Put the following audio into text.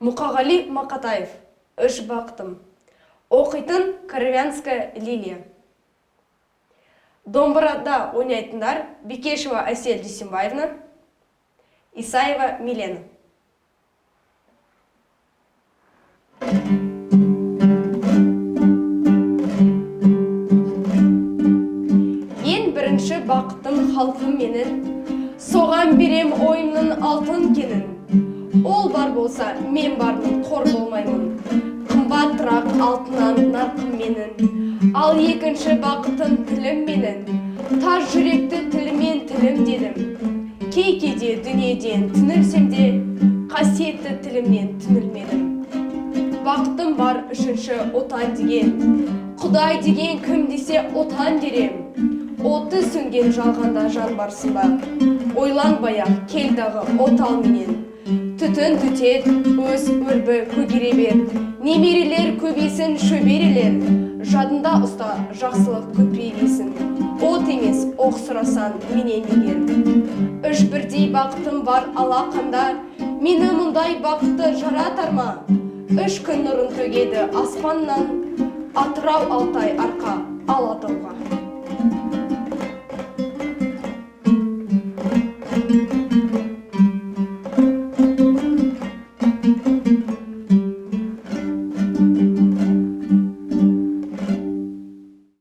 Мұқағали Мақатаев, үш бақтым. Оқитын Каравянская лилия. Домбырада ойнайтындар Бекешева Әсел Дүйсенбаевна, Исаева Милена. Ең бірінші бақытым халқым менің, соған берем ойымның алтын кенін. Ол бар болса, мен бармын, қор болмаймын. Қымбатырақ алтыннан нарқым менің. Ал екінші бақытым тілім менің. Тас жүректі тілімен тілім дедім. Кей-кейде дүниеден түнілсем де, қасиетті тілімнен түнілмедім. Бақытым бар үшінші отан деген. Құдай деген кім десе отан дерем. Оты сөнген жалғанда жан барсын ба? Ойланбай-ақ кел дағы отал менен. Түтін түтет, өз өрбі көгере бер. Немерелер көбейсін шөберелер. Жадында ұста жақсылық көпейбесін. От емес оқ сұрасан менен егер. Үш бірдей бақытым бар алақанда. Мені мұндай бақытты жаратар ма? Үш күн нұрын төгеді аспаннан. Атырау Алтай арқа Алатауға.